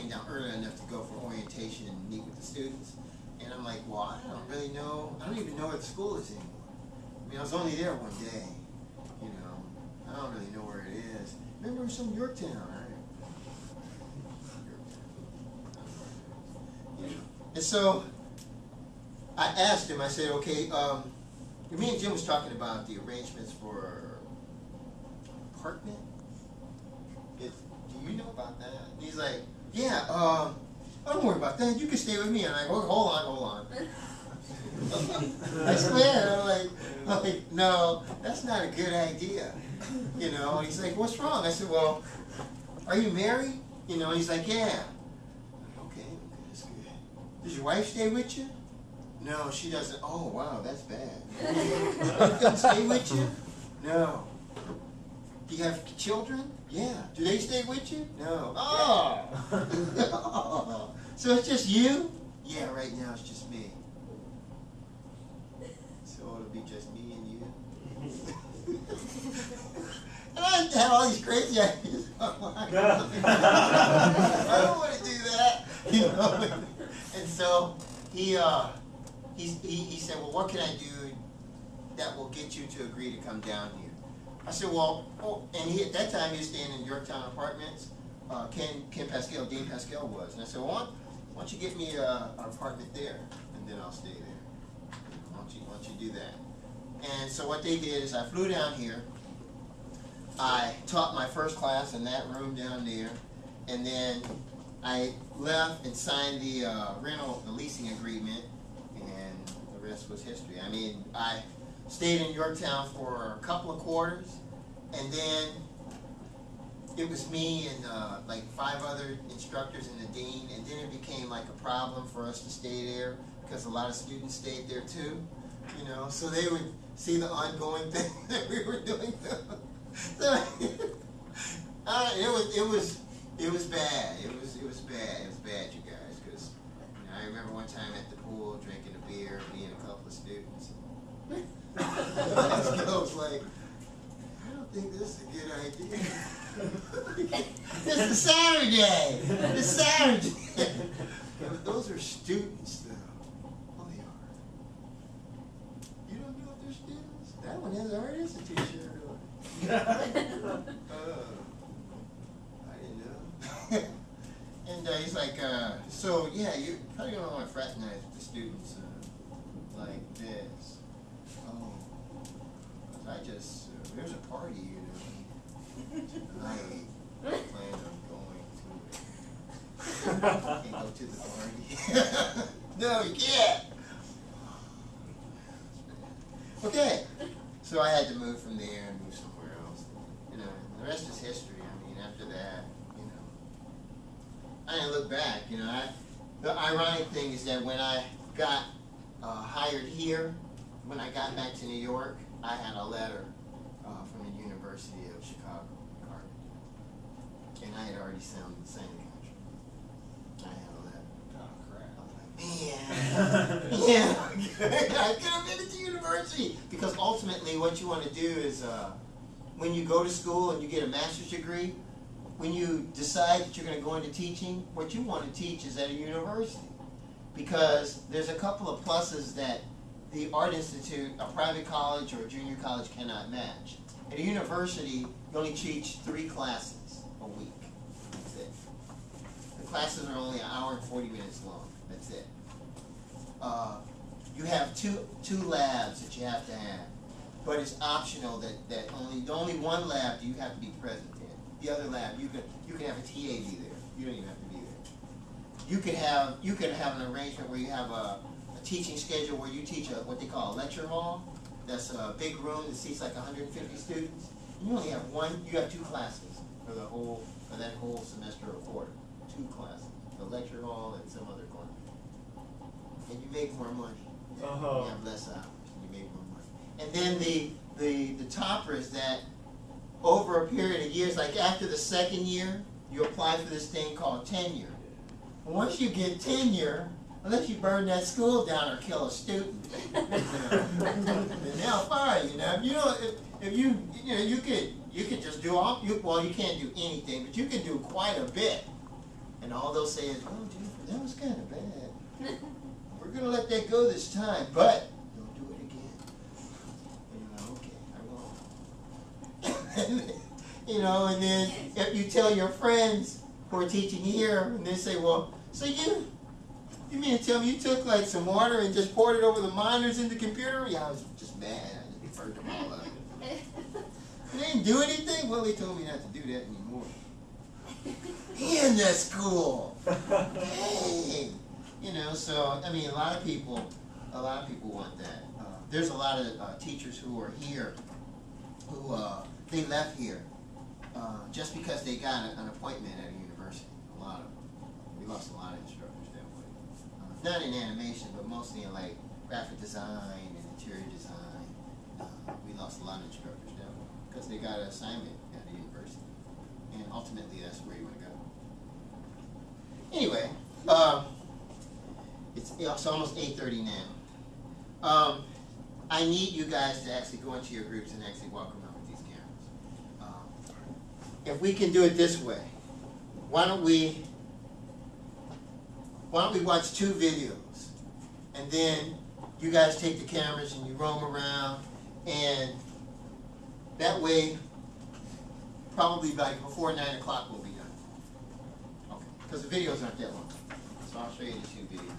down early enough to go for orientation and meet with the students. And I'm like, well, I don't really know. I don't even know where the school is anymore. I mean, I was only there one day. You know, I don't really know where it is. Remember, it was from Yorktown, right? Yorktown. You know. And so I asked him. I said, okay. Me and Jim was talking about the arrangements for apartment. Do you know about that? And he's like, yeah, don't worry about that. You can stay with me. And I go, hold on. I swear, I'm like, no, that's not a good idea. You know, and he's like, what's wrong? I said, well, are you married? You know, and he's like, yeah. Okay, that's good. Does your wife stay with you? No, she doesn't. Oh, wow, that's bad. Doesn't stay with you? No. Do you have children? Yeah. Do they stay with you? No. Oh. So it's just you? Yeah, right now it's just me. So it'll be just me and you. And I had all these crazy ideas. I don't want to do that. You know? And so he said, well, what can I do that will get you to agree to come down here? I said, well, and at that time he was staying in Yorktown Apartments. Dean Pascal was. And I said, well, why don't you get me an apartment there, and then I'll stay there. Why don't you do that? And so what they did is I flew down here. I taught my first class in that room down there, and then I left and signed the leasing agreement, and the rest was history. I mean, I stayed in Yorktown for a couple of quarters, and then it was me and like 5 other instructors and the dean, and then it became like a problem for us to stay there because a lot of students stayed there too, you know, so they would see the ongoing thing that we were doing. So it was bad. It was bad, you guys, because I remember one time at the pool drinking a beer, me and a couple of students. I was like, I don't think this is a good idea. This is Saturday. It's Saturday. Yeah, but those are students, though. Oh, they are. You don't know if they're students? That one already is a t-shirt. I didn't know. And he's like, so yeah, you probably don't want to fraternize with the students like this. Oh, I just, there's a party, you know. Tonight, I plan on going to it. Can't go to the party. No, you can't. Okay, so I had to move from there and move somewhere else. You know, the rest is history. I mean, after that, you know, I didn't look back. You know, the ironic thing is that when I got hired here, when I got back to New York, I had a letter from the University of Chicago, and I had already signed the contract. I had a letter. Oh crap! I was like, man, yeah, I could have been at the university, because ultimately, what you want to do is, when you go to school and you get a master's degree, when you decide that you're going to go into teaching, what you want to teach is at a university, because there's a couple of pluses that the Art Institute, a private college or a junior college, cannot match. At a university, you only teach 3 classes a week. That's it. The classes are only an hour and 40 minutes long. That's it. You have two labs that you have to have, but it's optional that only one lab do you have to be present in. The other lab, you can have a TA be there. You don't even have to be there. You could have an arrangement where you have a teaching schedule where you teach what they call a lecture hall. That's a big room that seats like 150 students. You only have you have 2 classes for that whole semester or quarter. 2 classes, the lecture hall and some other class. And you make more money. You have less hours, and you make more money. And then the topper is that over a period of years, like after the 2nd year, you apply for this thing called tenure. And once you get tenure, unless you burn that school down or kill a student, then they'll fire you. Now, if you could just do all. Well, you can't do anything, but you can do quite a bit. And all they'll say is, oh, Jennifer, that was kind of bad. We're going to let that go this time, but don't do it again. And you're like, okay, I won't. You know, and then if you tell your friends who are teaching here, and they say, well, so you mean to tell me you took like some water and just poured it over the monitors in the computer? Yeah, I was just mad. I just burnt them all up. They didn't do anything? Well, they told me not to do that anymore. And that's cool. Hey. You know, so, I mean, a lot of people want that. There's a lot of teachers who are here who, they left here just because they got an appointment at a university. A lot of them. We lost a lot of instructors that way. Not in animation, but mostly in like graphic design and interior design. We lost a lot of instructors that way because they got an assignment at a university. And ultimately, that's where you want to go. Anyway, it's almost 8:30 now. I need you guys to actually go into your groups and actually walk around with these cameras. If we can do it this way, why don't we watch 2 videos, and then you guys take the cameras and you roam around, and that way, probably like before 9 o'clock we'll be done. Okay, because the videos aren't that long. So I'll show you the 2 videos.